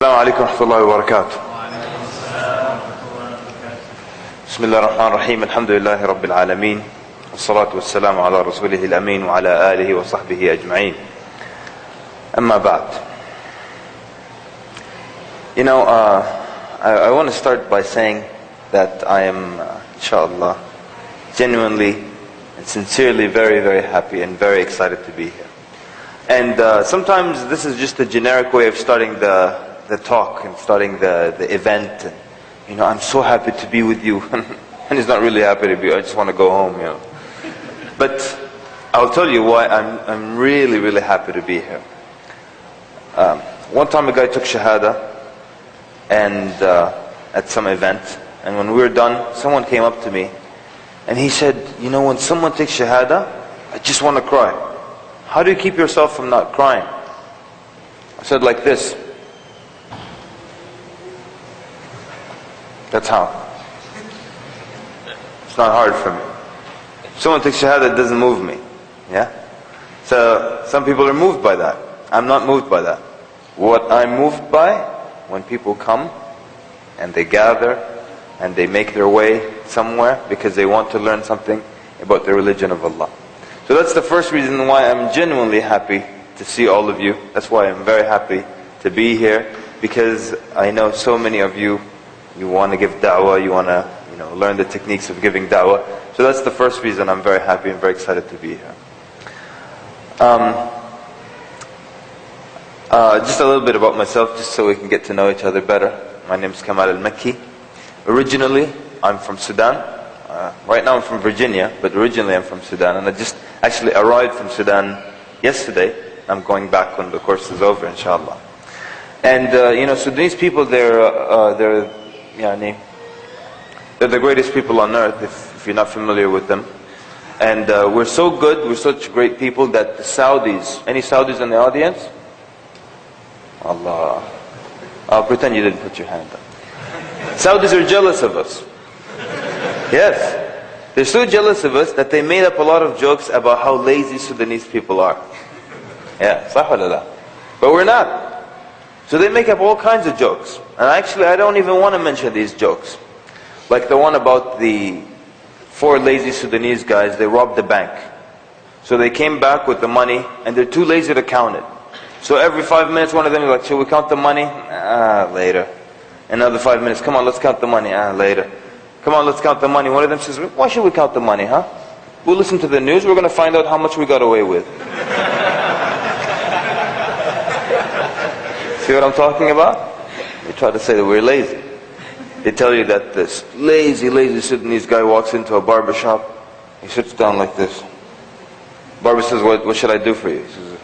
السلام عليكم ورحمة الله وبركاته. بسم الله الرحمن الرحيم. الحمد لله رب العالمين، والصلاة والسلام على رسوله الأمين وعلى آله وصحبه أجمعين. أما بعد. I want to start by saying that I am, inshallah, genuinely and sincerely very, very happy and very excited to be here. And sometimes this is just a generic way of starting the talk and starting the event. And, I'm so happy to be with you. And he's not really happy to be, I just want to go home, But I'll tell you why I'm really, really happy to be here. One time a guy took Shahada and at some event, and when we were done, someone came up to me and he said, when someone takes Shahada, I just want to cry. How do you keep yourself from not crying? I said like this. That's how. It's not hard for me. If someone takes Shahada, it doesn't move me. Yeah? So some people are moved by that. I'm not moved by that. What I'm moved by, when people come and they gather and they make their way somewhere because they want to learn something about the religion of Allah. So that's the first reason why I'm genuinely happy to see all of you. That's why I'm very happy to be here, because I know so many of you want to give da'wah, you want to learn the techniques of giving da'wah. So that's the first reason I'm very happy and very excited to be here. Just a little bit about myself, just so we can get to know each other better. My name is Kamal el-Mekki. Originally, I'm from Sudan. Right now I'm from Virginia, but originally I'm from Sudan. And I just actually arrived from Sudan yesterday. I'm going back when the course is over, inshallah. And Sudanese people, they're the greatest people on earth, if you're not familiar with them. And we're so good, we're such great people that the Saudis, any Saudis in the audience? Allah. I'll pretend you didn't put your hand up. Saudis are jealous of us. Yes. They're so jealous of us that they made up a lot of jokes about how lazy Sudanese people are. Yeah, sah wallah. But we're not. So they make up all kinds of jokes. And actually I don't even want to mention these jokes. Like the one about the 4 lazy Sudanese guys, they robbed the bank. So they came back with the money and they're too lazy to count it. So every 5 minutes one of them is like, shall we count the money? Later. Another 5 minutes, come on, let's count the money. Later. Come on, let's count the money. One of them says, why should we count the money, huh? We'll listen to the news, we're going to find out how much we got away with. See what I'm talking about? They try to say that we're lazy. They tell you that this lazy Sudanese guy walks into a barber shop. He sits down like this. Barber says, what should I do for you? He says,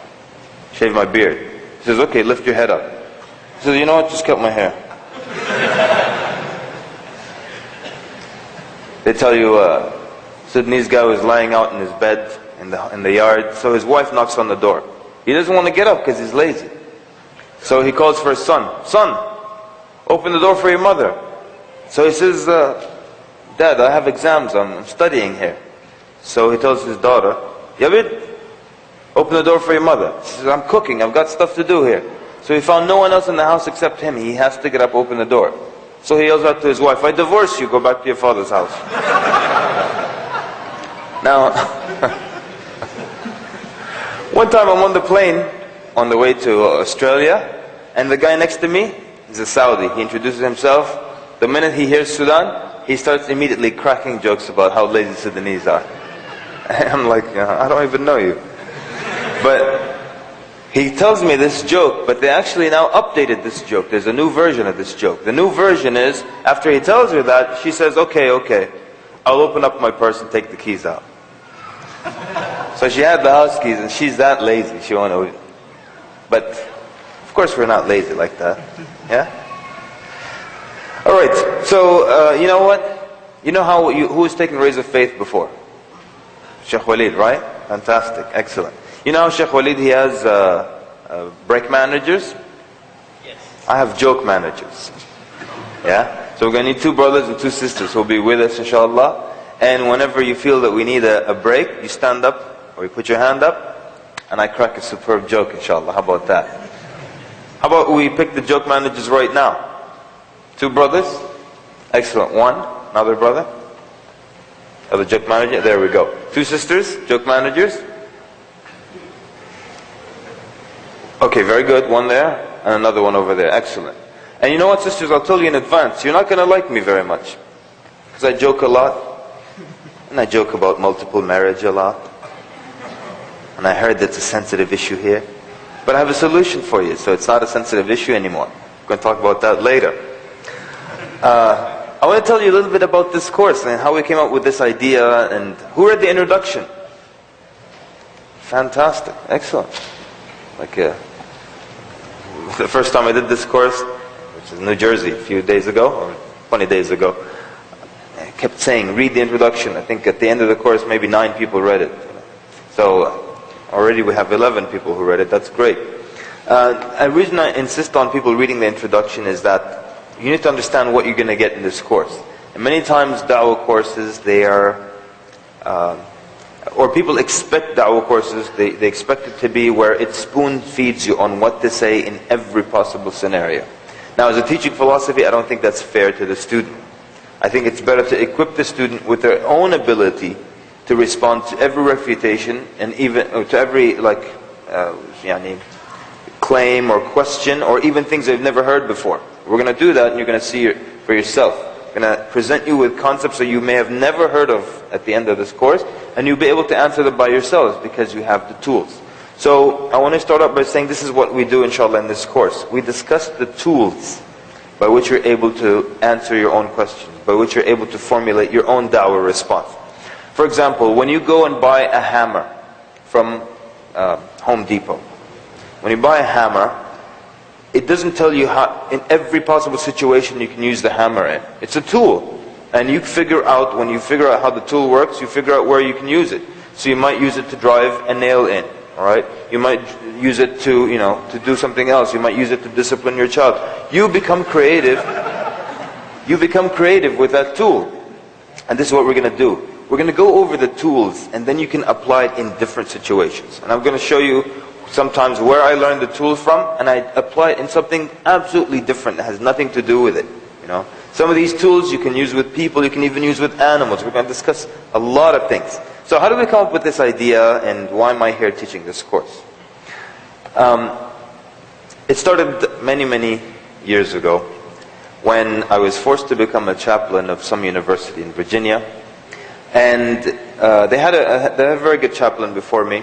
shave my beard. He says, okay, lift your head up. He says, you know what, just cut my hair. They tell you Sudanese guy was lying out in his bed in the yard, so his wife knocks on the door. He doesn't want to get up because he's lazy. So he calls for his son. Son, open the door for your mother. So he says, Dad, I have exams, I'm studying here. So he tells his daughter, Yabid, open the door for your mother. She says, I'm cooking, I've got stuff to do here. So he found no one else in the house except him. He has to get up, open the door. So he yells out to his wife, I divorce you, go back to your father's house. Now, one time I'm on the plane, on the way to Australia, and the guy next to me is a Saudi. He introduces himself. The minute he hears Sudan, he starts immediately cracking jokes about how lazy Sudanese are. And I'm like, I don't even know you. But he tells me this joke, but they actually now updated this joke. There's a new version of this joke. The new version is, after he tells her that, she says, okay, I'll open up my purse and take the keys out. So she had the house keys and she's that lazy, she won't know it. But, of course we're not lazy like that. Yeah? Alright, so, you know what? You know who has taken Rays of Faith before? Sheikh Walid, right? Fantastic, excellent. You know how Sheikh Walid, he has break managers? Yes. I have joke managers. Yeah? So we're going to need 2 brothers and 2 sisters who will be with us, inshallah. And whenever you feel that we need a break, you stand up, or you put your hand up, and I crack a superb joke, inshallah. How about that? How about we pick the joke managers right now? 2 brothers? Excellent. 1, another brother? Other joke manager? There we go. 2 sisters, joke managers? Okay, very good. 1 there, and another one over there. Excellent. And you know what, sisters, I'll tell you in advance, you're not going to like me very much. Because I joke a lot. And I joke about multiple marriage a lot. And I heard that's a sensitive issue here. But I have a solution for you, so it's not a sensitive issue anymore. We're going to talk about that later. I want to tell you a little bit about this course and how we came up with this idea. And who read the introduction? Fantastic. Excellent. Like the first time I did this course, which is New Jersey a few days ago, or 20 days ago, I kept saying, read the introduction. I think at the end of the course, maybe 9 people read it. So already we have 11 people who read it. That's great. The reason I insist on people reading the introduction is that you need to understand what you're going to get in this course. And many times da'wah courses, they are, or people expect da'wah courses, they expect it to be where it spoon feeds you on what to say in every possible scenario. Now as a teaching philosophy, I don't think that's fair to the student. I think it's better to equip the student with their own ability to respond to every refutation and even to every claim or question or even things they've never heard before. We're going to do that and you're going to see it for yourself. I'm going to present you with concepts that you may have never heard of at the end of this course, and you'll be able to answer them by yourselves because you have the tools. So I want to start out by saying this is what we do inshallah in this course. We discuss the tools by which you're able to answer your own questions, by which you're able to formulate your own da'wah response. For example, when you go and buy a hammer from Home Depot, when you buy a hammer, it doesn't tell you how, in every possible situation you can use the hammer in. It's a tool. And you figure out, when you figure out how the tool works, you figure out where you can use it. So you might use it to drive a nail in. Alright? You might use it to, to do something else. You might use it to discipline your child. You become creative. You become creative with that tool. And this is what we're going to do. We're going to go over the tools, and then you can apply it in different situations. And I'm going to show you sometimes where I learned the tool from, and I apply it in something absolutely different that has nothing to do with it. Some of these tools you can use with people, you can even use with animals. We're going to discuss a lot of things. So how do we come up with this idea, and why am I here teaching this course? It started many, many years ago when I was forced to become a chaplain of some university in Virginia. And they had a very good chaplain before me,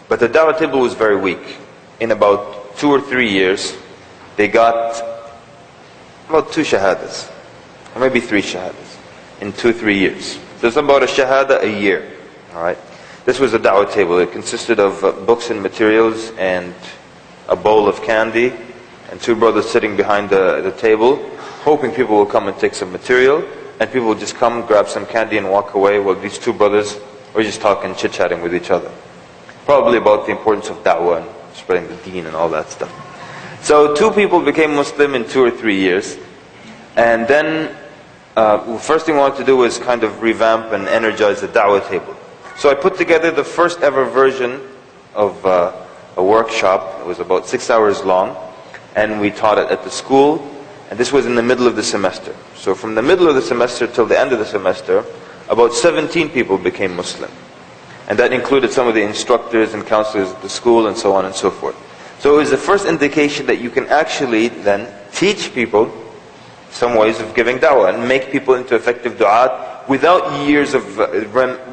but the da'wah table was very weak. In about 2 or 3 years, they got about 2 shahadas, or maybe 3 shahadas, in 2 or 3 years. So it's about a shahada a year. Alright? This was a da'wah table. It consisted of books and materials and a bowl of candy, and 2 brothers sitting behind the table, hoping people will come and take some material, and people will just come, grab some candy and walk away while these 2 brothers were just talking, chit-chatting with each other. Probably about the importance of da'wah and spreading the deen and all that stuff. So 2 people became Muslim in 2 or 3 years. And then, first thing I wanted to do was kind of revamp and energize the da'wah table. So I put together the first ever version of a workshop. It was about 6 hours long. And we taught it at the school. And this was in the middle of the semester. So from the middle of the semester till the end of the semester, about 17 people became Muslim. And that included some of the instructors and counselors at the school and so on and so forth. So it was the first indication that you can actually then teach people some ways of giving da'wah and make people into effective du'at without years of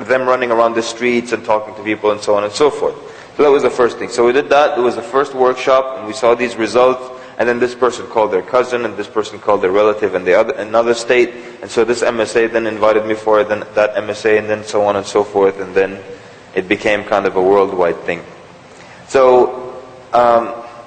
them running around the streets and talking to people and so on and so forth. So that was the first thing. So we did that. It was the first workshop, and we saw these results. And then this person called their cousin, and this person called their relative in another state. And so this MSA then invited me for it, then that MSA, and then so on and so forth. And then it became kind of a worldwide thing. So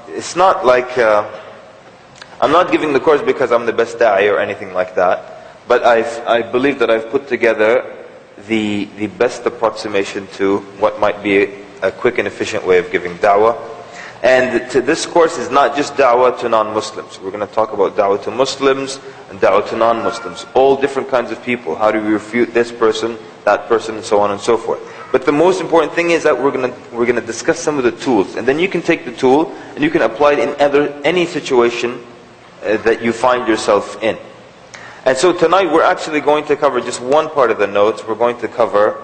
it's not like I'm not giving the course because I'm the best da'i or anything like that. But I believe that I've put together the best approximation to what might be a quick and efficient way of giving da'wah. And this course is not just da'wah to non-Muslims. We're going to talk about da'wah to Muslims and da'wah to non-Muslims. All different kinds of people. How do we refute this person, that person, and so on and so forth. But the most important thing is that we're gonna discuss some of the tools, and then you can take the tool and you can apply it in any situation that you find yourself in. And so tonight we're actually going to cover just one part of the notes. We're going to cover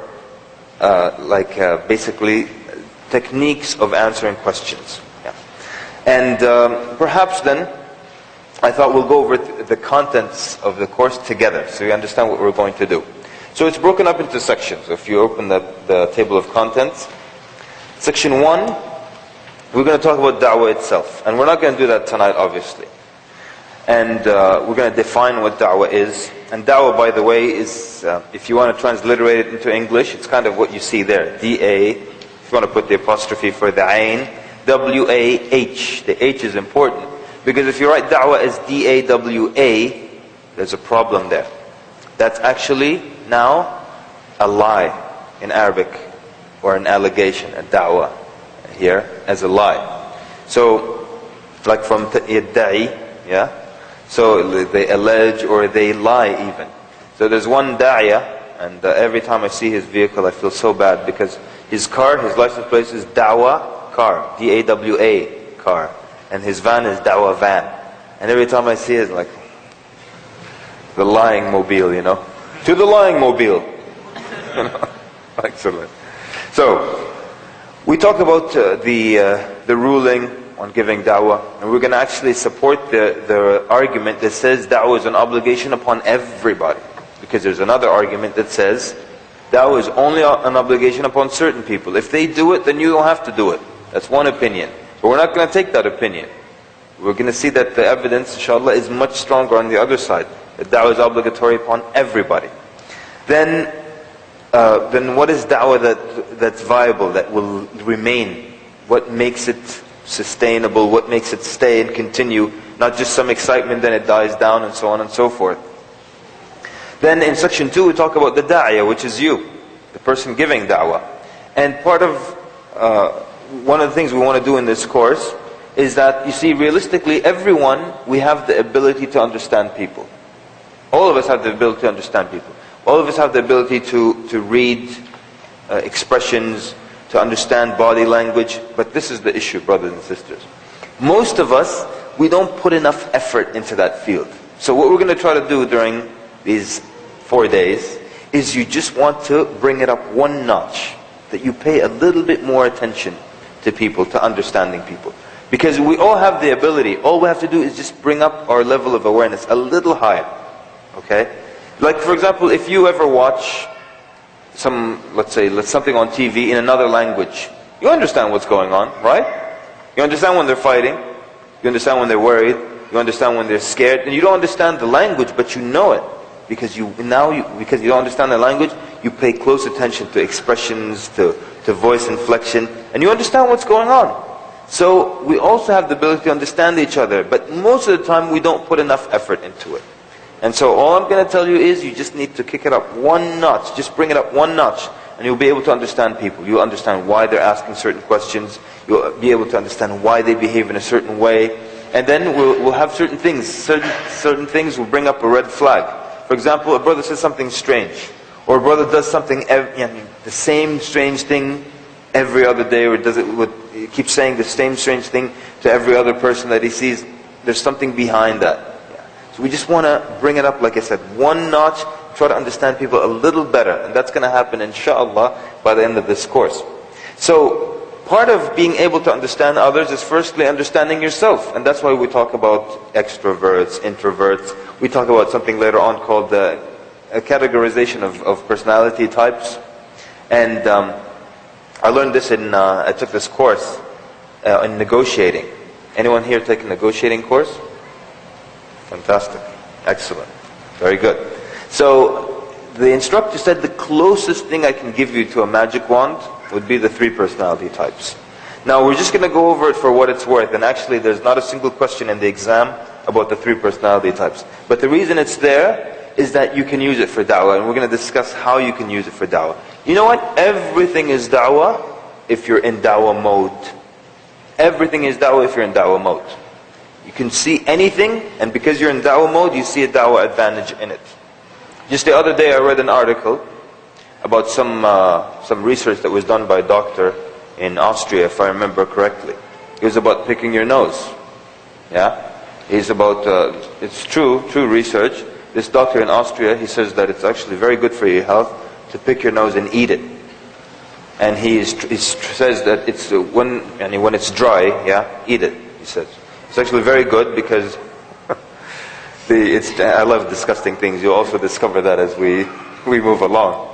basically techniques of answering questions. Yeah. And perhaps then I thought we'll go over the contents of the course together so you understand what we're going to do. So it's broken up into sections. If you open the table of contents, section 1, we're going to talk about da'wah itself. And we're not going to do that tonight, obviously. And we're going to define what da'wah is. And da'wah, by the way, is, if you want to transliterate it into English, it's kind of what you see there. D-A, if you want to put the apostrophe for the ayn, W-A-H. The H is important. Because if you write da'wah as D-A-W-A, there's a problem there. That's actually now a lie in Arabic, or an allegation, a da'wah here as a lie. So, like from yadda'i, yeah? So they allege or they lie even. So there's one da'iyah, and every time I see his vehicle I feel so bad because his car, his license plate is da'wah car, D-A-W-A car. And his van is da'wah van. And every time I see it, it's like, the lying mobile, you know. To the lying mobile. You know? Excellent. So, we talk about the ruling on giving da'wah. And we're going to actually support the argument that says da'wah is an obligation upon everybody. Because there's another argument that says da'wah is only an obligation upon certain people. If they do it, then you don't have to do it. That's one opinion. But we're not going to take that opinion. We're going to see that the evidence, inshallah, is much stronger on the other side. That da'wah is obligatory upon everybody. Then what is da'wah that's viable, that will remain? What makes it sustainable? What makes it stay and continue? Not just some excitement, then it dies down, and so on and so forth. Then in section 2 we talk about the da'iyah, which is you, the person giving da'wah. And part of one of the things we want to do in this course is that, you see, realistically, everyone, we have the ability to understand people. All of us have the ability to understand people. All of us have the ability to read expressions, to understand body language. But this is the issue, brothers and sisters. Most of us, we don't put enough effort into that field. So what we're going to try to do during these 4 days is you just want to bring it up one notch. That you pay a little bit more attention to people, to understanding people. Because we all have the ability. All we have to do is just bring up our level of awareness a little higher. Okay? Like, for example, if you ever watch let's say something on TV in another language, you understand what's going on, right? You understand when they're fighting. You understand when they're worried. You understand when they're scared. And you don't understand the language, but you know it. Because because you don't understand the language, you pay close attention to expressions, to voice inflection, and you understand what's going on. So we also have the ability to understand each other, but most of the time we don't put enough effort into it. And so all I'm going to tell you is you just need to kick it up one notch, just bring it up one notch, and you'll be able to understand people. You'll understand why they're asking certain questions. You'll be able to understand why they behave in a certain way. And then we'll have certain things. Certain things will bring up a red flag. For example, a brother says something strange, or a brother does something, the same strange thing every other day, or he keeps saying the same strange thing to every other person that he sees. There's something behind that. Yeah. So we just want to bring it up, like I said, one notch, try to understand people a little better. And that's going to happen, inshallah, by the end of this course. So part of being able to understand others is firstly understanding yourself. And that's why we talk about extroverts, introverts. We talk about something later on called a categorization of personality types. And I learned this I took this course in negotiating. Anyone here take a negotiating course? Fantastic. Excellent. Very good. So the instructor said the closest thing I can give you to a magic wand would be the 3 personality types. Now we're just going to go over it for what it's worth. And actually there's not a single question in the exam about the 3 personality types. But the reason it's there is that you can use it for da'wah. And we're going to discuss how you can use it for da'wah. You know what? Everything is da'wah if you're in da'wah mode. Everything is da'wah if you're in da'wah mode. You can see anything, and because you're in da'wah mode, you see a da'wah advantage in it. Just the other day I read an article about some research that was done by a doctor in Austria, if I remember correctly. It was about picking your nose. Yeah? It's about, it's true research. This doctor in Austria, he says that it's actually very good for your health to pick your nose and eat it. And he says that it's when it's dry, yeah, eat it, he says. It's actually very good because I love disgusting things. You'll also discover that as we move along.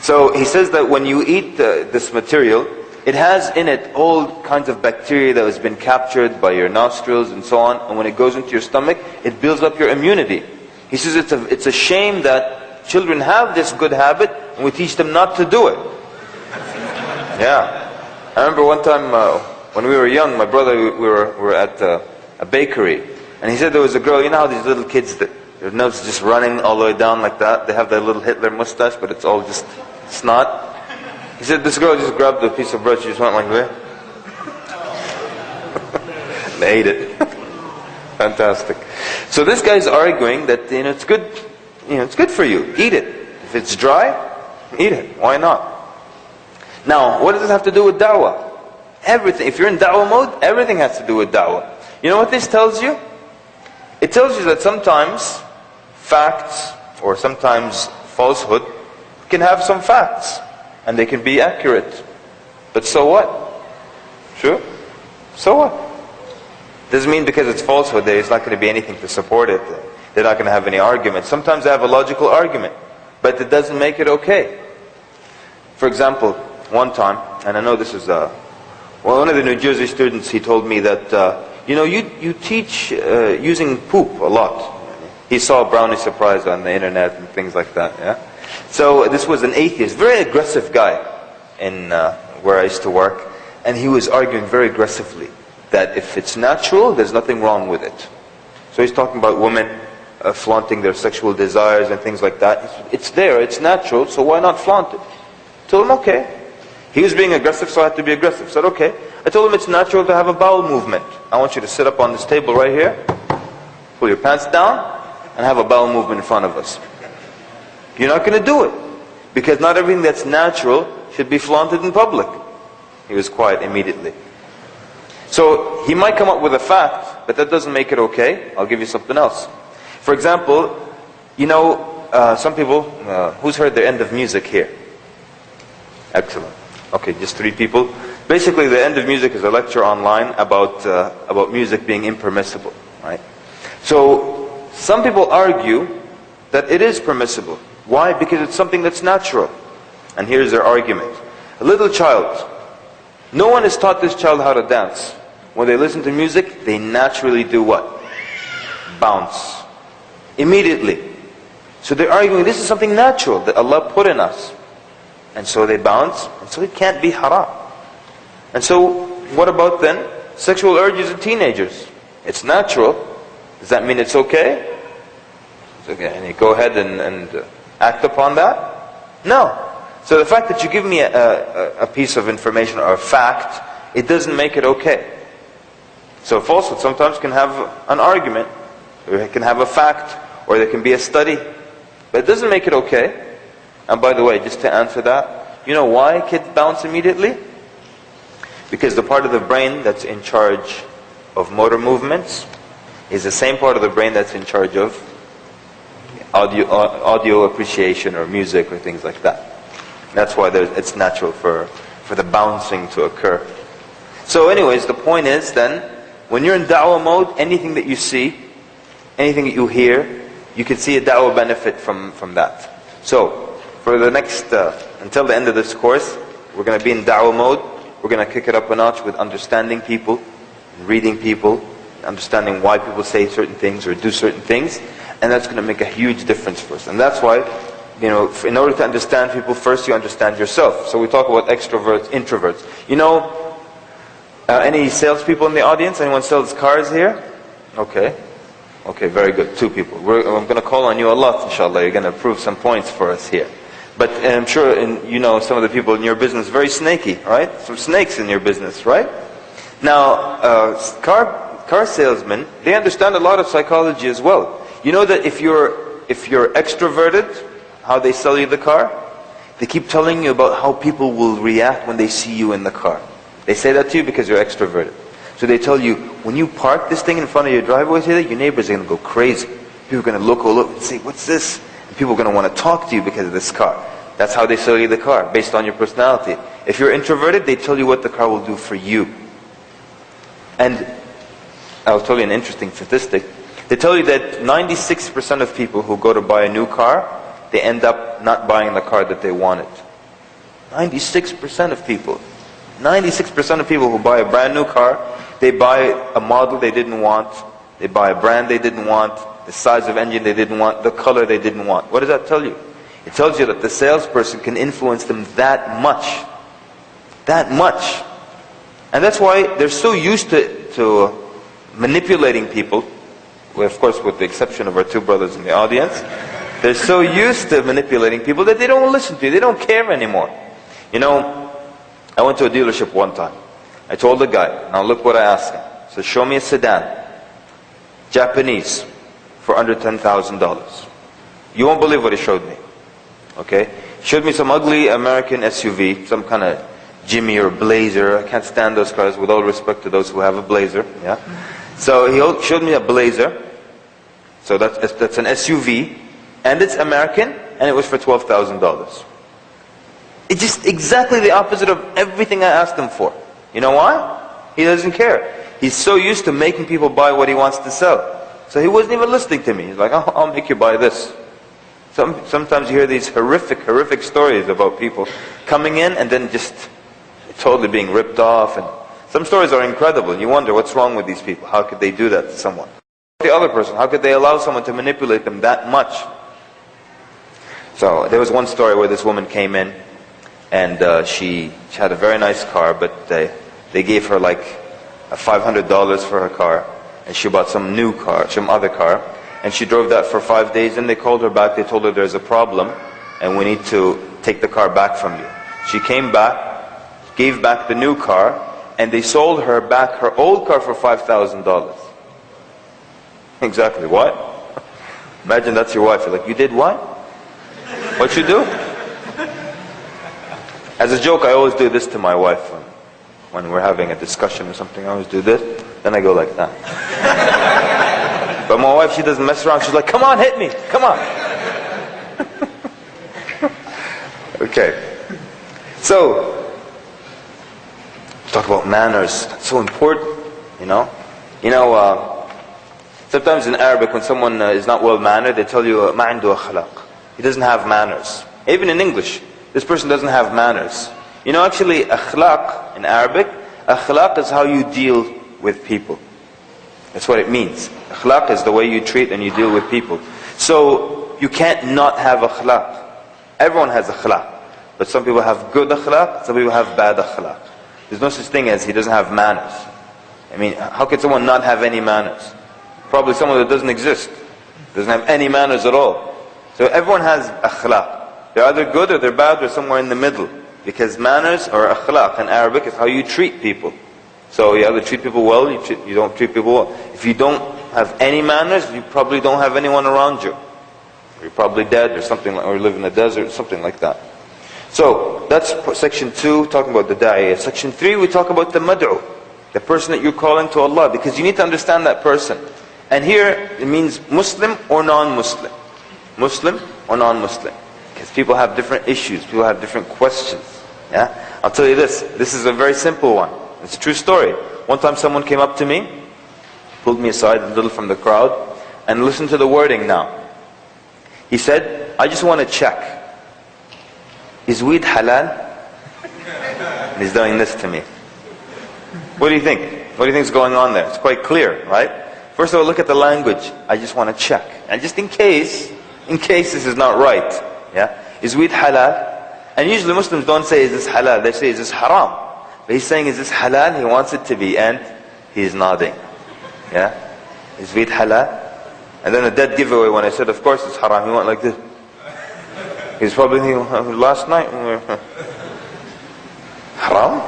So he says that when you eat this material, it has in it all kinds of bacteria that has been captured by your nostrils and so on. And when it goes into your stomach, it builds up your immunity. He says it's a shame that children have this good habit and we teach them not to do it. Yeah. I remember one time when we were young, my brother, we were at a bakery. And he said there was a girl, you know how these little kids, their nose is just running all the way down like that? They have that little Hitler mustache, but it's all just snot. He said this girl just grabbed a piece of bread, she just went like that. And they ate it. Fantastic. So this guy's arguing that it's good, it's good for you. Eat it. If it's dry, eat it. Why not? Now, what does it have to do with da'wah? Everything. If you're in da'wah mode, everything has to do with da'wah. You know what this tells you? It tells you that sometimes facts or sometimes falsehood can have some facts. And they can be accurate. But so what? True? So what? Doesn't mean because it's falsehood there's not going to be anything to support it. They're not going to have any argument. Sometimes they have a logical argument. But it doesn't make it okay. For example, one time, and I know this is one of the New Jersey students, he told me that, you teach using poop a lot. He saw Brownie Surprise on the internet and things like that, yeah? So this was an atheist, very aggressive guy in where I used to work. And he was arguing very aggressively that if it's natural, there's nothing wrong with it. So he's talking about women flaunting their sexual desires and things like that. It's there, it's natural, so why not flaunt it? I told him, okay. He was being aggressive, so I had to be aggressive. I said, okay. I told him it's natural to have a bowel movement. I want you to sit up on this table right here, pull your pants down, and have a bowel movement in front of us. You're not going to do it. Because not everything that's natural should be flaunted in public. He was quiet immediately. So he might come up with a fact, but that doesn't make it okay. I'll give you something else. For example, some people, who's heard the end of music here? Excellent. Okay, just 3 people. Basically, the end of music is a lecture online about music being impermissible, right? So some people argue that it is permissible. Why? Because it's something that's natural. And here's their argument. A little child, no one has taught this child how to dance. When they listen to music, they naturally do what? Bounce. Immediately. So they're arguing this is something natural that Allah put in us. And so they bounce, and so it can't be haram. And so, what about then sexual urges in teenagers? It's natural. Does that mean it's okay? It's okay. And you go ahead and act upon that? No. So the fact that you give me a piece of information or a fact, it doesn't make it okay. So falsehood sometimes can have an argument, or it can have a fact, or there can be a study. But it doesn't make it okay. And by the way, just to answer that, you know why kids bounce immediately? Because the part of the brain that's in charge of motor movements is the same part of the brain that's in charge of audio appreciation or music or things like that. That's why it's natural for the bouncing to occur. So anyways, the point is then, when you're in da'wah mode, anything that you see, anything that you hear, you can see a da'wah benefit from that. So, for the next, until the end of this course, we're going to be in da'wah mode. We're going to kick it up a notch with understanding people, reading people, understanding why people say certain things or do certain things. And that's going to make a huge difference for us. And that's why, in order to understand people, first you understand yourself. So we talk about extroverts, introverts. Any salespeople in the audience? Anyone sells cars here? Okay. Okay, very good. 2 people. I'm going to call on you a lot, inshallah. You're going to prove some points for us here. But I'm sure some of the people in your business very snaky, right? Some snakes in your business, right? Now, car salesmen, they understand a lot of psychology as well. You know that if you're extroverted, how they sell you the car? They keep telling you about how people will react when they see you in the car. They say that to you because you're extroverted. So they tell you, when you park this thing in front of your driveway today, your neighbors are going to go crazy. People are going to look and say, what's this? And people are going to want to talk to you because of this car. That's how they sell you the car, based on your personality. If you're introverted, they tell you what the car will do for you. And I'll tell you an interesting statistic. They tell you that 96% of people who go to buy a new car, they end up not buying the car that they wanted. 96% of people. 96% of people who buy a brand new car, they buy a model they didn't want, they buy a brand they didn't want, the size of engine they didn't want, the color they didn't want. What does that tell you? It tells you that the salesperson can influence them that much. That much. And that's why they're so used to manipulating people. Well, of course, with the exception of our two brothers in the audience. They're so used to manipulating people that they don't listen to you. They don't care anymore. You know, I went to a dealership one time. I told the guy, now look what I asked him. So show me a sedan, Japanese, for under $10,000. You won't believe what he showed me. Okay? He showed me some ugly American SUV, some kind of Jimmy or Blazer. I can't stand those cars, with all respect to those who have a Blazer. Yeah. So he showed me a Blazer. So that's an SUV, and it's American, and it was for $12,000. It's just exactly the opposite of everything I asked him for. You know why? He doesn't care. He's so used to making people buy what he wants to sell. So he wasn't even listening to me. He's like, oh, I'll make you buy this. Sometimes you hear these horrific stories about people coming in and then just totally being ripped off. And some stories are incredible. You wonder, what's wrong with these people? How could they do that to someone? The other person, how could they allow someone to manipulate them that much? So there was one story where this woman came in, and she had a very nice car, but they gave her like $500 for her car, and she bought some new car, some other car, and she drove that for 5 days. And they called her back. They told her there's a problem, and we need to take the car back from you. She came back, gave back the new car, and they sold her back her old car for $5,000. Exactly what? Imagine that's your wife. You're like, you did what? What you do? As a joke, I always do this to my wife when we're having a discussion or something. I always do this, then I go like that. But my wife, she doesn't mess around. She's like, come on, hit me, come on. Okay. So, talk about manners. That's so important, you know. Sometimes in Arabic, when someone is not well mannered, they tell you, "Ma عنده أخلاق." He doesn't have manners. Even in English, this person doesn't have manners. You know, actually, akhlaq in Arabic, akhlaq is how you deal with people. That's what it means. Akhlaq is the way you treat and you deal with people. So, you can't not have akhlaq. Everyone has akhlaq. But some people have good akhlaq, some people have bad akhlaq. There's no such thing as he doesn't have manners. I mean, how could someone not have any manners? Probably someone that doesn't exist. Doesn't have any manners at all. So everyone has akhlaq. They're either good or they're bad or somewhere in the middle. Because manners or akhlaq in Arabic is how you treat people. So you either treat people well, you don't treat people well. If you don't have any manners, you probably don't have anyone around you. You're probably dead or something, or you live in the desert, something like that. So that's section 2, talking about the da'iyah. Section 3, we talk about the mad'u, the person that you're calling to Allah, because you need to understand that person. And here it means Muslim or non-Muslim. Muslim or non-Muslim. Because people have different issues, people have different questions. Yeah? I'll tell you this is a very simple one. It's a true story. One time someone came up to me, pulled me aside a little from the crowd, and listen to the wording now. He said, I just want to check. Is weed halal? And he's doing this to me. What do you think? What do you think is going on there? It's quite clear, right? First of all, look at the language. I just want to check. And just in case this is not right. Yeah? Is weed halal? And usually Muslims don't say, is this halal? They say, is this haram? But he's saying, is this halal? He wants it to be. And he's nodding. Yeah? Is weed halal? And then a dead giveaway when I said, of course it's haram. He went like this. He's probably thinking, last night, haram?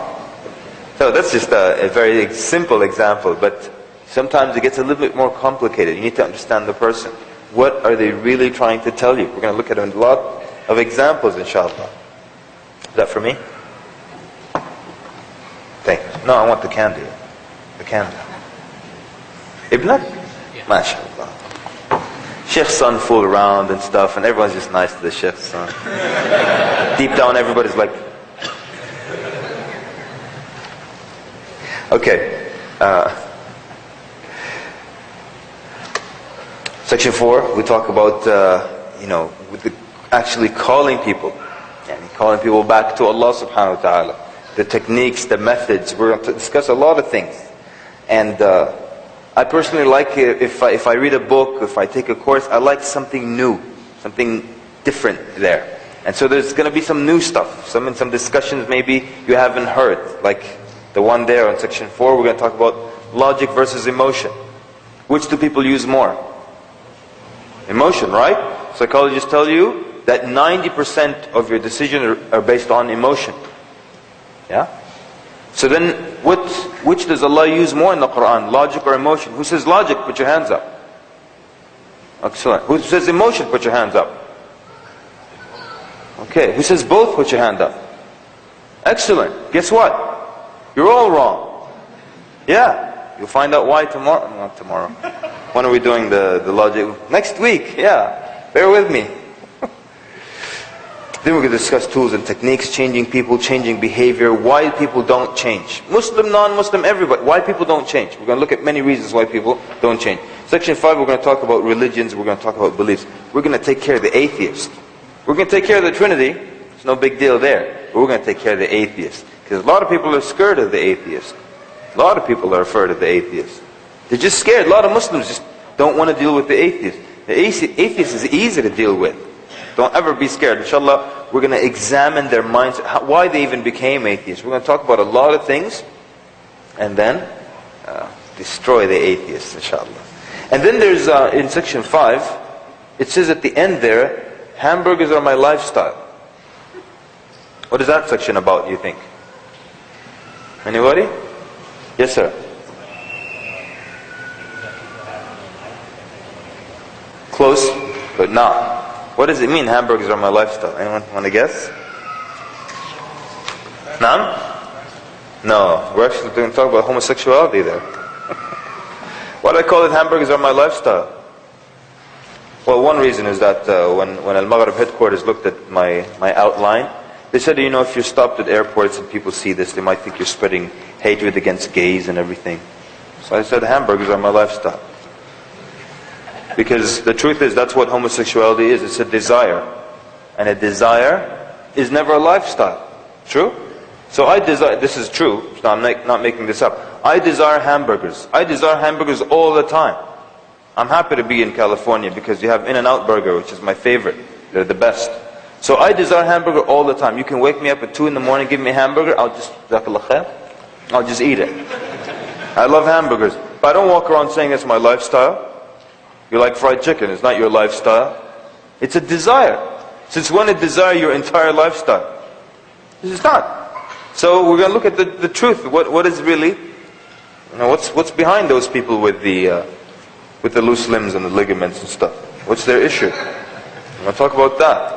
So that's just a very simple example, but sometimes it gets a little bit more complicated. You need to understand the person. What are they really trying to tell you? We're going to look at a lot of examples, inshallah. that for me? Thank you. No, I want the candy. The candle. Ibnak? MashaAllah. Sheikh's son fool around and stuff, and everyone's just nice to the Sheikh's son. Deep down, everybody's like... Okay. Section 4, we talk about, with actually calling people. And calling people back to Allah subhanahu wa ta'ala. The techniques, the methods. We're going to discuss a lot of things. And I personally like it, if I read a book, if I take a course, I like something new, something different there. And so there's going to be some new stuff, some discussions maybe you haven't heard, like the one there on section 4. We're going to talk about logic versus emotion. Which do people use more? Emotion, right? Psychologists tell you that 90% of your decisions are based on emotion. Yeah? So then, which does Allah use more in the Quran? Logic or emotion? Who says logic? Put your hands up. Excellent. Who says emotion? Put your hands up. Okay. Who says both? Put your hand up. Excellent. Guess what? You're all wrong. Yeah. You'll find out why tomorrow. Not tomorrow. When are we doing the logic? Next week. Yeah. Bear with me. Then we're going to discuss tools and techniques, changing people, changing behavior, why people don't change. Muslim, non-Muslim, everybody. Why people don't change. We're going to look at many reasons why people don't change. Section 5, we're going to talk about religions, we're going to talk about beliefs. We're going to take care of the atheist. We're going to take care of the Trinity. There's no big deal there. But we're going to take care of the atheist. Because a lot of people are scared of the atheist. A lot of people are afraid of the atheist. They're just scared. A lot of Muslims just don't want to deal with the atheist. The atheist is easy to deal with. Don't ever be scared. Inshallah, we're going to examine their minds, why they even became atheists. We're going to talk about a lot of things, and then destroy the atheists, inshallah. And then there's, in section 5, it says at the end there, hamburgers are my lifestyle. What is that section about, do you think? Anybody? Yes, sir. Close, but not. What does it mean, hamburgers are my lifestyle? Anyone want to guess? Naam? No, we're actually going to talk about homosexuality there. Why do I call it hamburgers are my lifestyle? Well, one reason is that when Al-Maghrib headquarters looked at my outline, they said, if you're stopped at airports and people see this, they might think you're spreading hatred against gays and everything. So I said, hamburgers are my lifestyle. Because the truth is, that's what homosexuality is. It's a desire. And a desire is never a lifestyle. True? So I desire, this is true, so I'm not making this up. I desire hamburgers. I desire hamburgers all the time. I'm happy to be in California because you have In-N-Out Burger, which is my favorite. They're the best. So I desire hamburger all the time. You can wake me up at 2 in the morning, give me a hamburger, I'll just eat it. I love hamburgers. But I don't walk around saying it's my lifestyle. You like fried chicken, it's not your lifestyle. It's a desire. Since when is desire your entire lifestyle? It's not. So we're going to look at the truth. What is really, what's behind those people with the loose limbs and the ligaments and stuff? What's their issue? I'm going to talk about that.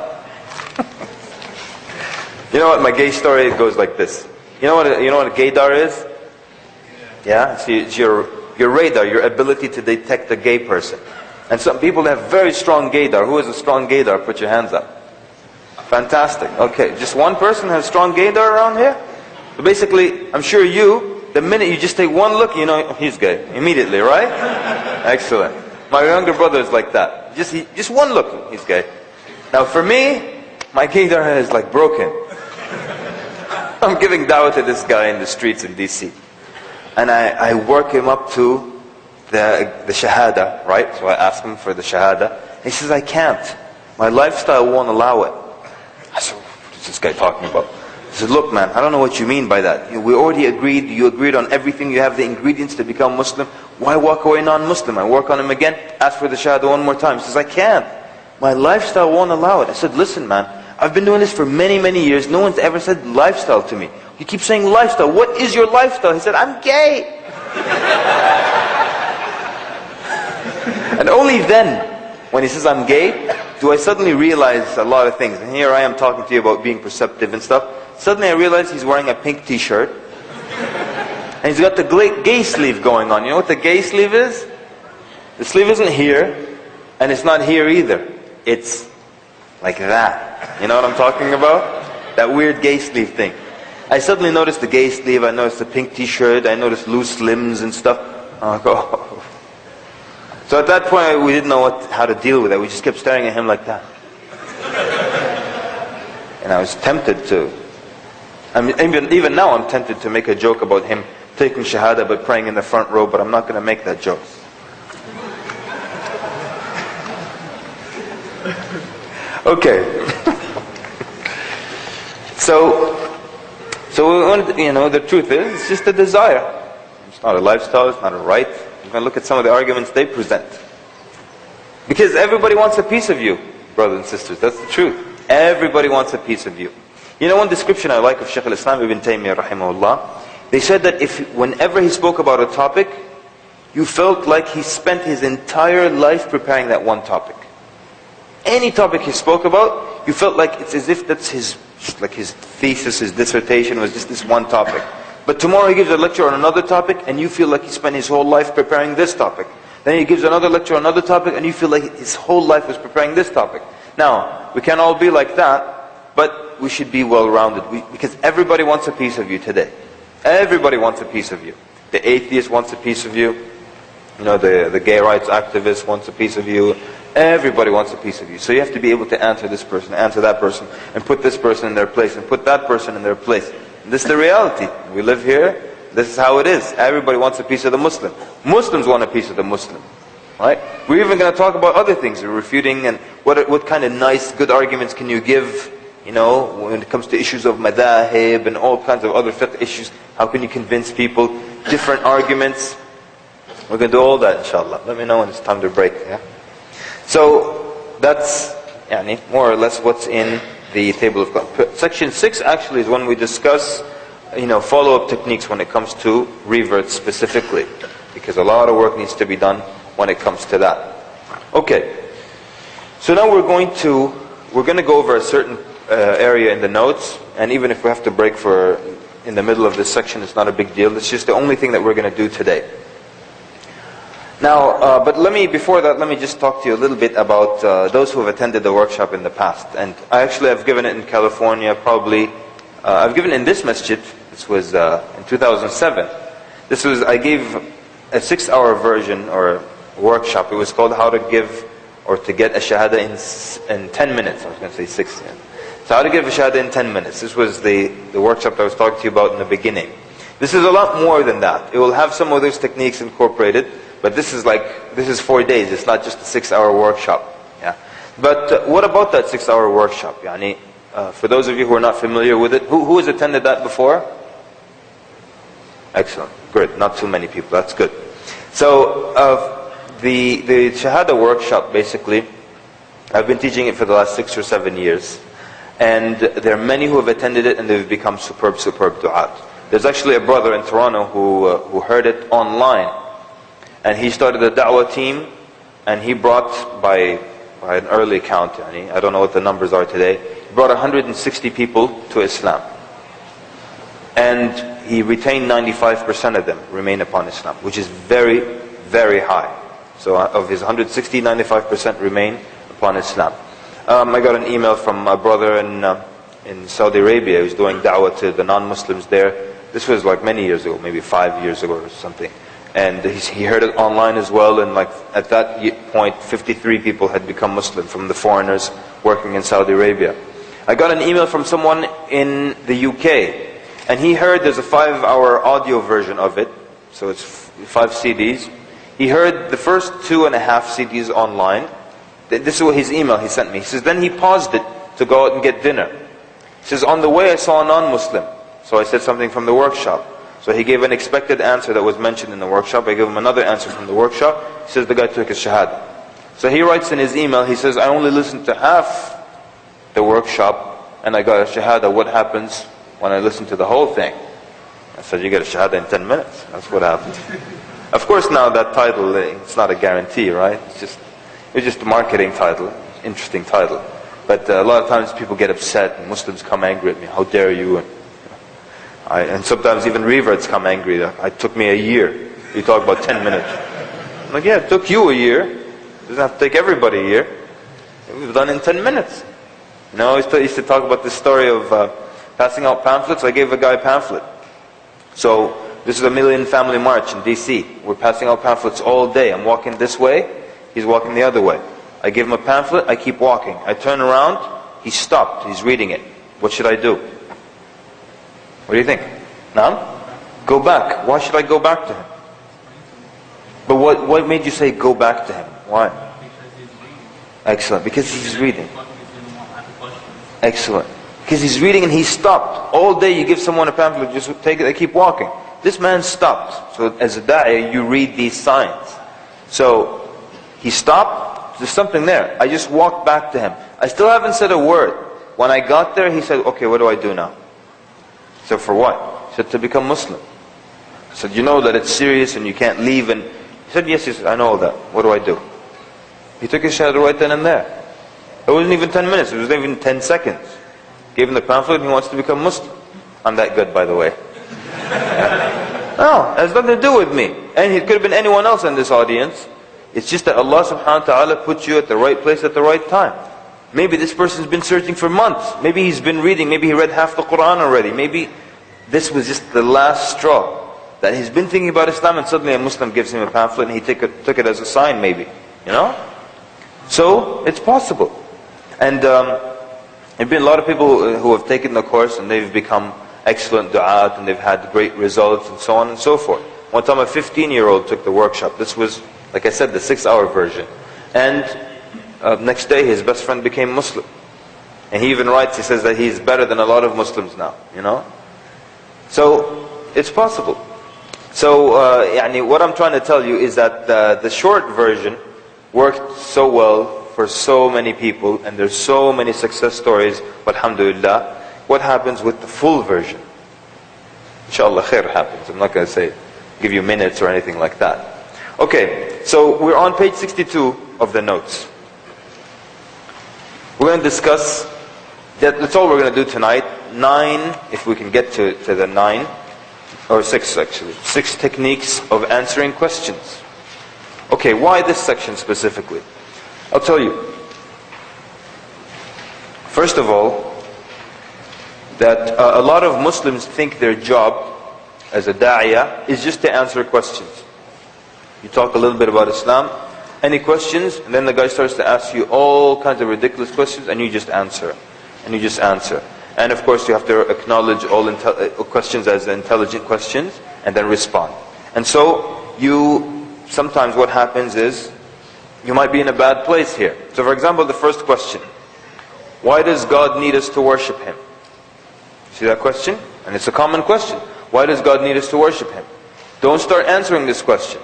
You know what, my gay story, it goes like this. You know what a gaydar is? Yeah? It's your radar, your ability to detect a gay person. And some people have very strong gaydar. Who has a strong gaydar? Put your hands up. Fantastic. Okay, just one person has strong gaydar around here? So basically, I'm sure the minute you just take one look, he's gay. Immediately, right? Excellent. My younger brother is like that. Just one look, he's gay. Now for me, my gaydar is like broken. I'm giving dawah to this guy in the streets in DC. And I work him up to the shahada, right? So I ask him for the shahada. He says, I can't. My lifestyle won't allow it. I said, what is this guy talking about? He said, look man, I don't know what you mean by that. We already agreed, you agreed on everything, you have the ingredients to become Muslim. Why walk away non-Muslim? I work on him again, ask for the shahada one more time. He says, I can't. My lifestyle won't allow it. I said, listen man, I've been doing this for many, many years. No one's ever said lifestyle to me. You keep saying lifestyle. What is your lifestyle? He said, I'm gay. And only then, when he says I'm gay, do I suddenly realize a lot of things. And here I am talking to you about being perceptive and stuff. Suddenly I realized he's wearing a pink t-shirt. And he's got the gay sleeve going on. You know what the gay sleeve is? The sleeve isn't here, and it's not here either. It's like that. You know what I'm talking about? That weird gay sleeve thing. I suddenly noticed the gay sleeve, I noticed the pink t-shirt, I noticed loose limbs and stuff. I'm like, oh. So at that point we didn't know how to deal with it. We just kept staring at him like that. And I was tempted to. I mean, even now I'm tempted to make a joke about him taking shahada but praying in the front row, but I'm not going to make that joke. Okay. So the truth is, it's just a desire. It's not a lifestyle, it's not a right. You're going to look at some of the arguments they present. Because everybody wants a piece of you, brothers and sisters. That's the truth. Everybody wants a piece of you. You know one description I like of Shaykh al-Islam ibn Taymiyyah rahimahullah? They said that whenever he spoke about a topic, you felt like he spent his entire life preparing that one topic. Any topic he spoke about, you felt like it's as if that's his thesis, his dissertation was just this one topic. But tomorrow he gives a lecture on another topic, and you feel like he spent his whole life preparing this topic. Then he gives another lecture on another topic, and you feel like his whole life was preparing this topic. Now, we can't all be like that, but we should be well-rounded, because everybody wants a piece of you today. Everybody wants a piece of you. The atheist wants a piece of you. You know, the gay rights activist wants a piece of you. Everybody wants a piece of you. So you have to be able to answer this person, answer that person, and put this person in their place, and put that person in their place. And this is the reality. We live here. This is how it is. Everybody wants a piece of the Muslim. Muslims want a piece of the Muslim. Right? We're even going to talk about other things. We're refuting and what kind of nice, good arguments can you give, you know, when it comes to issues of madahib and all kinds of other fiqh issues. How can you convince people? Different arguments. We're going to do all that, inshallah. Let me know when it's time to break. Yeah? So, that's more or less what's in the table of... Section 6 actually is when we discuss, follow-up techniques when it comes to reverts specifically. Because a lot of work needs to be done when it comes to that. Okay. So now we're going to go over a certain area in the notes, and even if we have to break in the middle of this section, it's not a big deal. It's just the only thing that we're going to do today. Now, but before that, let me just talk to you a little bit about those who have attended the workshop in the past. And I actually have given it in California, probably. I've given it in this masjid. This was in 2007. I gave a 6-hour version or workshop. It was called How to Give or to Get a Shahada in 10 minutes. I was going to say 6. Yeah. So how to give a Shahada in 10 minutes. This was the workshop I was talking to you about in the beginning. This is a lot more than that. It will have some of those techniques incorporated. But this is 4 days. It's not just a 6-hour workshop. Yeah. But what about that 6-hour workshop? For those of you who are not familiar with it, who has attended that before? Excellent. Good. Not too many people. That's good. So the Shahada workshop, basically, I've been teaching it for the last 6 or 7 years. And there are many who have attended it and they've become superb du'at. There's actually a brother in Toronto who heard it online. And he started a da'wah team, and he brought, by an early count, I don't know what the numbers are today, he brought 160 people to Islam. And he retained 95% of them remain upon Islam, which is very, very high. So of his 160, 95% remain upon Islam. I got an email from a brother in Saudi Arabia who's doing da'wah to the non-Muslims there. This was like many years ago, maybe 5 years ago or something. And he heard it online as well, and at that point 53 people had become Muslim from the foreigners working in Saudi Arabia. I got an email from someone in the UK, and he heard there's a 5-hour audio version of it, so it's 5 CDs. He heard the first 2.5 CDs online. This is what his email he sent me. He says, then he paused it to go out and get dinner. He says, on the way I saw a non-Muslim, so I said something from the workshop. So he gave an expected answer that was mentioned in the workshop. I gave him another answer from the workshop. He says the guy took his shahada. So he writes in his email, he says, I only listened to half the workshop and I got a shahada. What happens when I listen to the whole thing? I said, you get a shahada in 10 minutes. That's what happened. Of course now that title, it's not a guarantee, right? It's just a marketing title, interesting title. But a lot of times people get upset and Muslims come angry at me. How dare you? And sometimes even reverts come angry. It took me a year. You talk about 10 minutes. I'm like, yeah, it took you a year. It doesn't have to take everybody a year. We've done it in 10 minutes. You know, I used to talk about this story of passing out pamphlets. I gave a guy a pamphlet. So this is a Million Family March in DC. We're passing out pamphlets all day. I'm walking this way, he's walking the other way. I give him a pamphlet, I keep walking. I turn around, he stopped, he's reading it. What should I do? What do you think? Now? Go back. Why should I go back to him? But what made you say go back to him? Why? Excellent. Because he's reading. Excellent. Because he's reading and he stopped. All day you give someone a pamphlet, just take it, they keep walking. This man stopped. So as a da'iyah, you read these signs. So he stopped, there's something there. I just walked back to him. I still haven't said a word. When I got there, he said, okay, what do I do now? I said, for what? He said, to become Muslim. I said, you know that it's serious and you can't leave. And he said, yes, I know all that. What do I do? He took his shahada right then and there. It wasn't even 10 minutes, it wasn't even 10 seconds. Gave him the pamphlet and he wants to become Muslim. I'm that good, by the way. No, it has nothing to do with me. And it could have been anyone else in this audience. It's just that Allah subhanahu wa ta'ala put you at the right place at the right time. Maybe this person's been searching for months. Maybe he's been reading, maybe he read half the Quran already. Maybe this was just the last straw. That he's been thinking about Islam and suddenly a Muslim gives him a pamphlet and he took it as a sign maybe. You know? So, it's possible. And there have been a lot of people who have taken the course and they've become excellent du'at and they've had great results and so on and so forth. One time a 15-year-old took the workshop. This was, like I said, the 6-hour version. And next day his best friend became Muslim. And he even writes, he says that he's better than a lot of Muslims now, you know. So, it's possible. So, what I'm trying to tell you is that the short version worked so well for so many people, and there's so many success stories, but alhamdulillah. What happens with the full version? Inshallah khair happens. I'm not going to give you minutes or anything like that. Okay, so we're on page 62 of the notes. We're going to discuss, that's all we're going to do tonight, 9, if we can get to the 9, or 6 actually, 6 techniques of answering questions. Okay, why this section specifically? I'll tell you. First of all, that a lot of Muslims think their job as a da'iyah is just to answer questions. You talk a little bit about Islam, any questions, and then the guy starts to ask you all kinds of ridiculous questions, and you just answer. And you just answer. And of course you have to acknowledge all questions as intelligent questions, and then respond. And so, sometimes what happens is, you might be in a bad place here. So for example, the first question. Why does God need us to worship Him? See that question? And it's a common question. Why does God need us to worship Him? Don't start answering this question.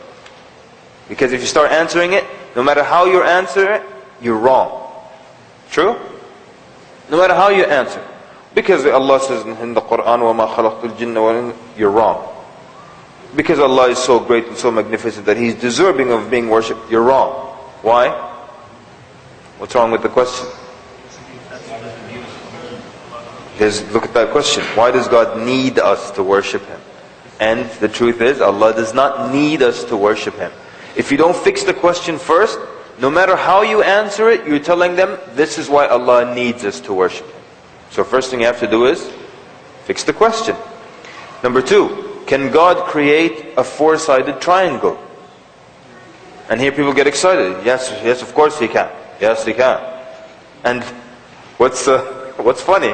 Because if you start answering it, no matter how you answer it, you're wrong. True? No matter how you answer. Because Allah says in the Quran, وَمَا خَلَقْتُ الْجِنَّ وَالْإِنسَ, you're wrong. Because Allah is so great and so magnificent that He's deserving of being worshipped, you're wrong. Why? What's wrong with the question? Look at that question. Why does God need us to worship Him? And the truth is, Allah does not need us to worship Him. If you don't fix the question first, no matter how you answer it, you're telling them, this is why Allah needs us to worship Him. So first thing you have to do is, fix the question. Number 2, can God create a 4-sided triangle? And here people get excited. Yes, of course He can. Yes, He can. And what's funny?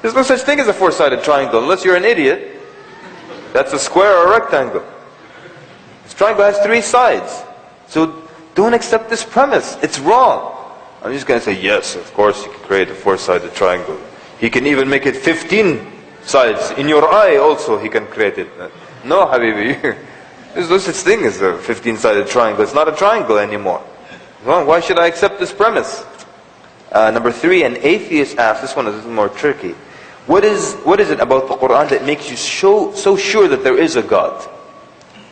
There's no such thing as a 4-sided triangle unless you're an idiot. That's a square or a rectangle. This triangle has 3 sides. So don't accept this premise. It's wrong. I'm just going to say, yes, of course He can create a 4-sided triangle. He can even make it 15 sides. In your eye also He can create it. No, Habibi. There's no such thing as a 15-sided triangle. It's not a triangle anymore. Well, why should I accept this premise? Number 3, an atheist asks, this one is a little more tricky. What is it about the Quran that makes you so sure that there is a God?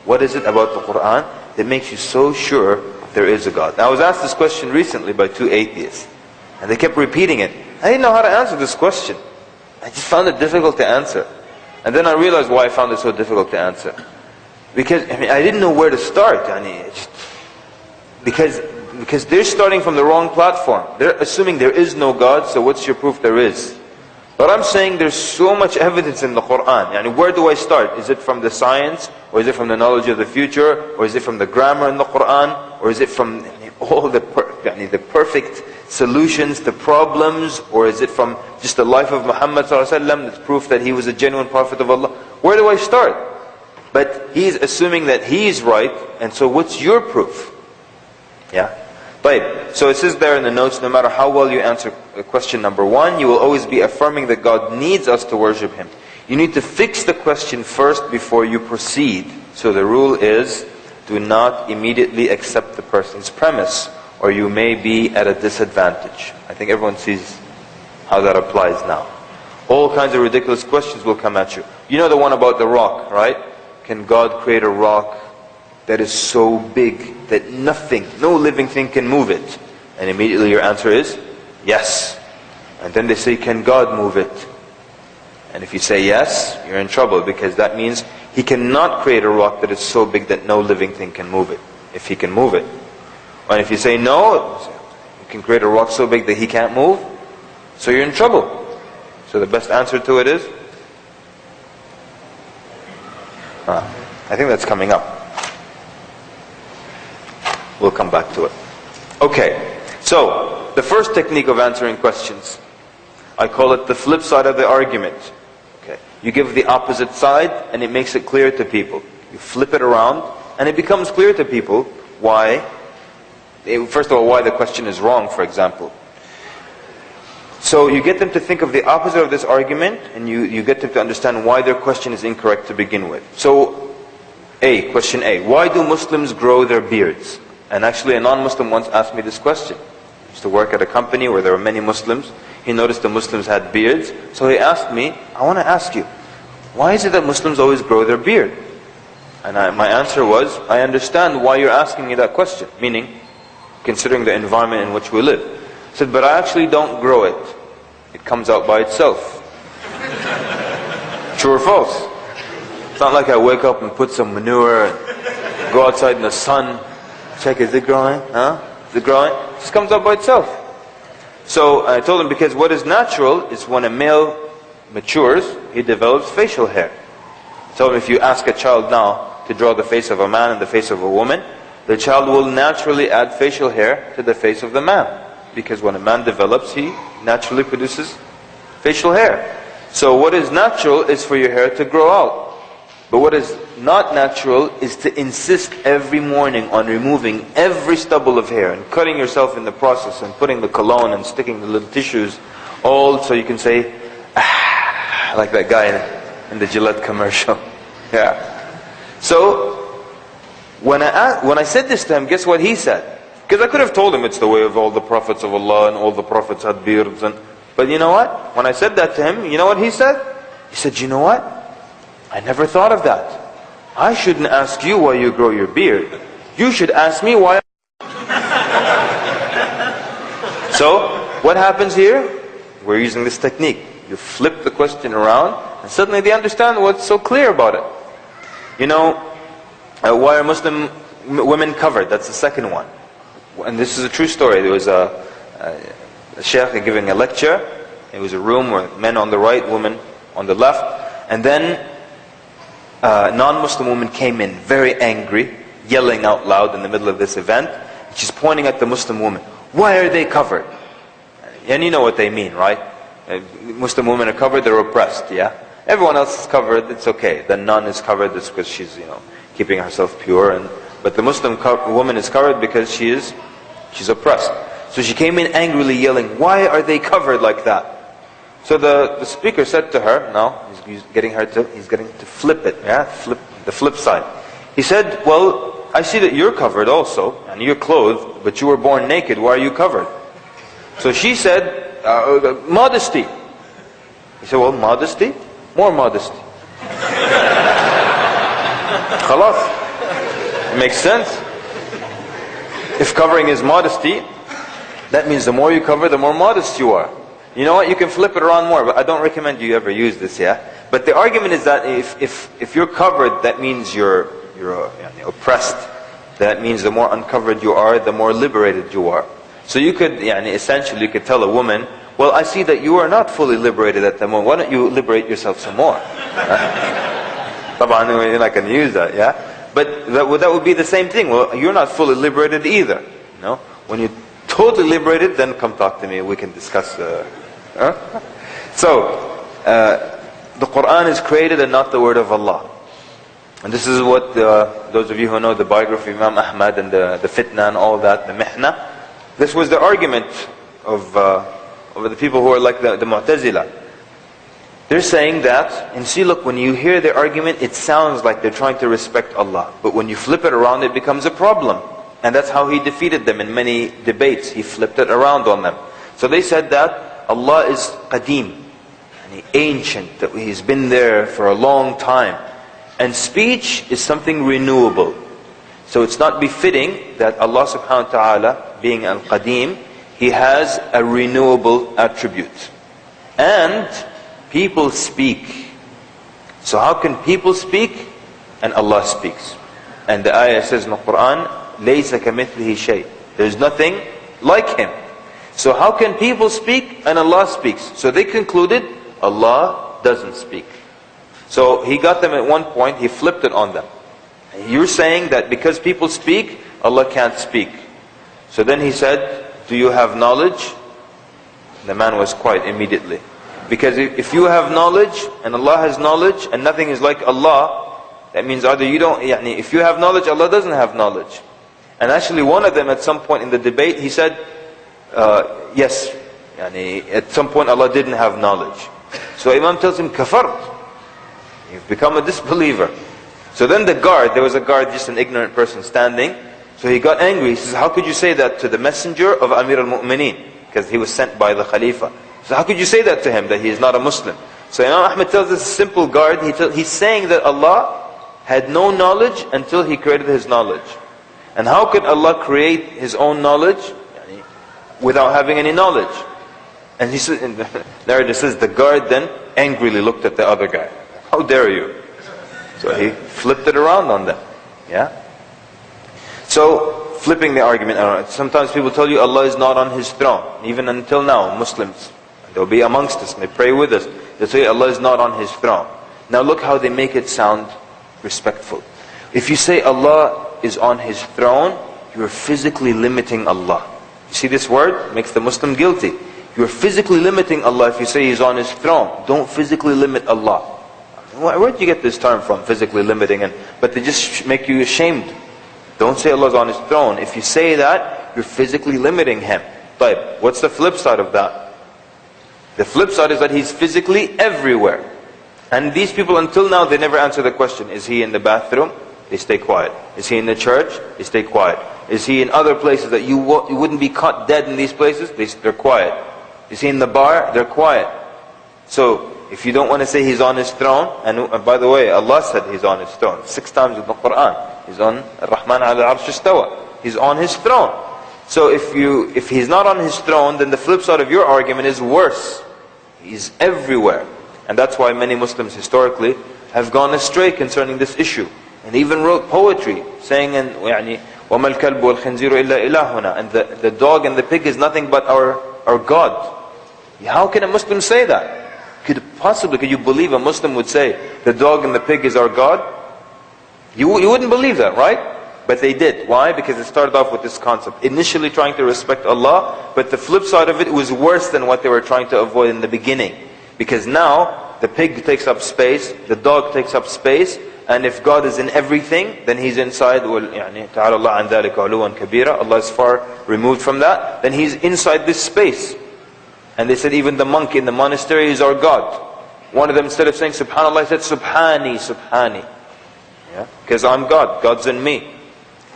What is it about the Quran that makes you so sure there is a God? Now, I was asked this question recently by 2 atheists. And they kept repeating it. I didn't know how to answer this question. I just found it difficult to answer. And then I realized why I found it so difficult to answer. Because I didn't know where to start. Because they're starting from the wrong platform. They're assuming there is no God, so what's your proof there is? But I'm saying there's so much evidence in the Quran. Where do I start? Is it from the science? Or is it from the knowledge of the future? Or is it from the grammar in the Quran? Or is it from all the perfect solutions to problems? Or is it from just the life of Muhammad ﷺ that's proof that he was a genuine prophet of Allah? Where do I start? But he's assuming that he's right, and so what's your proof? Yeah? So it says there in the notes, no matter how well you answer question number 1, you will always be affirming that God needs us to worship Him. You need to fix the question first before you proceed. So the rule is, do not immediately accept the person's premise, or you may be at a disadvantage. I think everyone sees how that applies now. All kinds of ridiculous questions will come at you. You know the one about the rock, right? Can God create a rock that is so big that nothing, no living thing can move it? And immediately your answer is, yes. And then they say, can God move it? And if you say yes, you're in trouble, because that means He cannot create a rock that is so big that no living thing can move it, if He can move it. And if you say no, He can create a rock so big that He can't move, so you're in trouble. So the best answer to it is, I think that's coming up. We'll come back to it. Okay, so the first technique of answering questions, I call it the flip side of the argument. Okay, you give the opposite side and it makes it clear to people. You flip it around and it becomes clear to people why, first of all, why the question is wrong, for example. So you get them to think of the opposite of this argument, and you get them to understand why their question is incorrect to begin with. So, question A, why do Muslims grow their beards? And actually a non-Muslim once asked me this question. He used to work at a company where there were many Muslims. He noticed the Muslims had beards. So he asked me, I want to ask you, why is it that Muslims always grow their beard? And my answer was, I understand why you're asking me that question. Meaning, considering the environment in which we live. I said, but I actually don't grow it. It comes out by itself. True or false? It's not like I wake up and put some manure and go outside in the sun. Check, is it growing? Is it growing? It just comes up by itself. So I told him, because what is natural is when a male matures, he develops facial hair. I told him, if you ask a child now to draw the face of a man and the face of a woman, the child will naturally add facial hair to the face of the man. Because when a man develops, he naturally produces facial hair. So what is natural is for your hair to grow out. But what is not natural is to insist every morning on removing every stubble of hair and cutting yourself in the process and putting the cologne and sticking the little tissues, all so you can say, ah, like that guy in the Gillette commercial. Yeah. So when I said this to him, guess what he said? Because I could have told him it's the way of all the prophets of Allah and all the prophets had beards. But you know what? When I said that to him, you know what he said? He said, you know what? I never thought of that. I shouldn't ask you why you grow your beard. You should ask me why. So, what happens here? We're using this technique. You flip the question around, and suddenly they understand what's so clear about it. You know, why are Muslim women covered? That's the second one. And this is a true story. There was a sheikh giving a lecture. It was a room where men on the right, women on the left. And then a non-Muslim woman came in very angry, yelling out loud in the middle of this event. She's pointing at the Muslim woman. Why are they covered? And you know what they mean, right? Muslim women are covered, they're oppressed, yeah? Everyone else is covered, it's okay. The nun is covered, it's because she's, keeping herself pure. But the Muslim woman is covered because she's oppressed. So she came in angrily yelling, why are they covered like that? So the speaker said to her, now he's getting to flip it, yeah? Flip the flip side. He said, well, I see that you're covered also, and you're clothed, but you were born naked, why are you covered? So she said, modesty. He said, well, modesty? More modesty. Khalas. It makes sense. If covering is modesty, that means the more you cover, the more modest you are. You know what? You can flip it around more, but I don't recommend you ever use this, yeah? But the argument is that if you're covered, that means you're oppressed. That means the more uncovered you are, the more liberated you are. So you could, essentially, you could tell a woman, well, I see that you are not fully liberated at the moment. Why don't you liberate yourself some more? You're not going to use that, yeah? But that would be the same thing. Well, you're not fully liberated either. No? When you're totally liberated, then come talk to me. We can discuss. So, the Quran is created and not the word of Allah. And this is what those of you who know the biography of Imam Ahmad and the fitna and all that, the mihna. This was the argument of the people who are like the Mu'tazila. They're saying that, and see, look, when you hear their argument, it sounds like they're trying to respect Allah. But when you flip it around, it becomes a problem. And that's how he defeated them in many debates. He flipped it around on them. So they said that Allah is qadim, and ancient, that He's been there for a long time. And speech is something renewable. So it's not befitting that Allah subhanahu wa ta'ala, being al-qadim, He has a renewable attribute. And people speak. So how can people speak and Allah speaks? And the ayah says in the Quran, لَيْسَ كَمِثْلِهِ شَيْءٍ. There's nothing like Him. So how can people speak and Allah speaks? So they concluded Allah doesn't speak. So He got them at one point, He flipped it on them. You're saying that because people speak, Allah can't speak. So then He said, do you have knowledge? The man was quiet immediately. Because if you have knowledge and Allah has knowledge and nothing is like Allah, that means either you don't, if you have knowledge, Allah doesn't have knowledge. And actually one of them at some point in the debate, he said, yes, at some point Allah didn't have knowledge. So Imam tells him, kafart, you've become a disbeliever. So then the guard, there was a guard, just an ignorant person standing, so he got angry. He says, how could you say that to the messenger of Amir al-Mu'mineen? Because he was sent by the Khalifa. So how could you say that to him, that he is not a Muslim? So Imam Ahmad tells this simple guard, he's saying that Allah had no knowledge until He created His knowledge. And how could Allah create His own knowledge without having any knowledge? And he said, the narrator says, the guard then angrily looked at the other guy. How dare you? So he flipped it around on them. Yeah? So, flipping the argument around. Sometimes people tell you Allah is not on His throne. Even until now, Muslims, they'll be amongst us and they pray with us. They say Allah is not on His throne. Now look how they make it sound respectful. If you say Allah is on His throne, you're physically limiting Allah. You see this word? It makes the Muslim guilty. You're physically limiting Allah if you say He's on His throne. Don't physically limit Allah. Where did you get this term from, physically limiting? But they just make you ashamed. Don't say Allah is on His throne. If you say that, you're physically limiting Him. But what's the flip side of that? The flip side is that He's physically everywhere. And these people, until now, they never answer the question, is He in the bathroom? They stay quiet. Is He in the church? They stay quiet. Is He in other places that you wouldn't be caught dead in these places? They're quiet. Is He in the bar? They're quiet. So, if you don't want to say He's on His throne, and by the way, Allah said He's on His throne 6 times in the Quran. He's on Ar-Rahman al-Arsh istawa. He's on His throne. So if He's not on His throne, then the flip side of your argument is worse. He's everywhere. And that's why many Muslims historically have gone astray concerning this issue. And even wrote poetry saying, وَمَا الْكَلْبُ وَالْخِنْزِيرُ إِلَّا إِلَهُنَا, and the dog and the pig is nothing but our God. How can a Muslim say that? Could you believe a Muslim would say, the dog and the pig is our God? You wouldn't believe that, right? But they did. Why? Because it started off with this concept. Initially trying to respect Allah, but the flip side of it was worse than what they were trying to avoid in the beginning. Because now, the pig takes up space, the dog takes up space, and if God is in everything, then He's inside, تَعَالَى اللَّهُ عَنْ ذَلِكَ عُلُوًا كَبِيرًا, Allah is far removed from that, then He's inside this space. And they said even the monk in the monastery is our God. One of them, instead of saying Subhanallah, he said Subhani, Subhani. Yeah? Because I'm God, God's in me.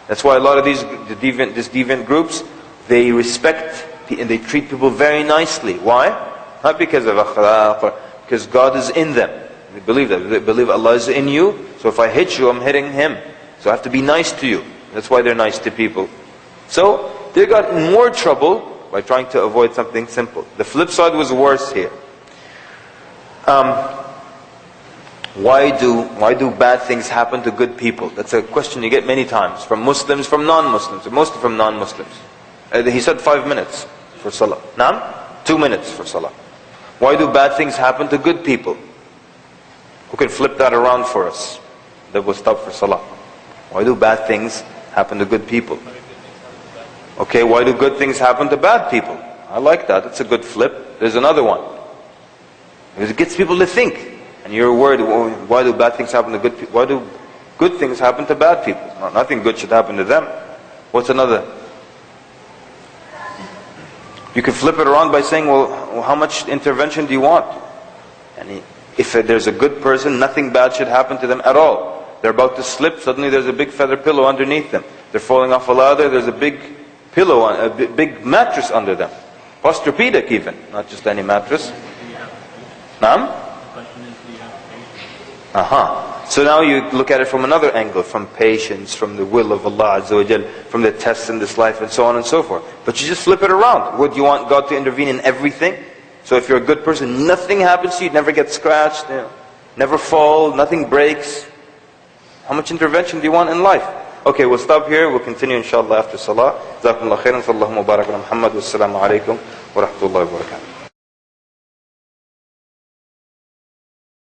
That's why a lot of these deviant groups, they respect and they treat people very nicely. Why? Not because of akhlaq, because God is in them. They believe that. They believe Allah is in you, so if I hit you, I'm hitting Him. So I have to be nice to you. That's why they're nice to people. So, they got in more trouble by trying to avoid something simple. The flip side was worse here. Why do bad things happen to good people? That's a question you get many times from Muslims, from non-Muslims, mostly from non-Muslims. He said 5 minutes for salah. Naam? 2 minutes for salah. Why do bad things happen to good people? Who can flip that around for us? That will stop for salah. Why do bad things happen to good people? Okay, why do good things happen to bad people? I like that. That's a good flip. There's another one. Because it gets people to think. And you're worried, why do bad things happen to good people? Why do good things happen to bad people? No, nothing good should happen to them. What's another? You can flip it around by saying, well, how much intervention do you want? And if there's a good person, nothing bad should happen to them at all. They're about to slip, suddenly there's a big feather pillow underneath them. They're falling off a ladder, there's a big pillow, a big mattress under them. Posturpedic even, not just any mattress. Naam? So now you look at it from another angle, from patience, from the will of Allah Azza wa Jal, from the tests in this life and so on and so forth. But you just flip it around. Would you want God to intervene in everything? So if you're a good person, nothing happens to you, never get scratched, never fall, nothing breaks. How much intervention do you want in life? Okay, we'll stop here. We'll continue inshallah after salah. Jazakumullah khairan. Sallallahu mubarak ala Muhammad. Wassalamu alaikum wa rahmatullahi wa barakatuh.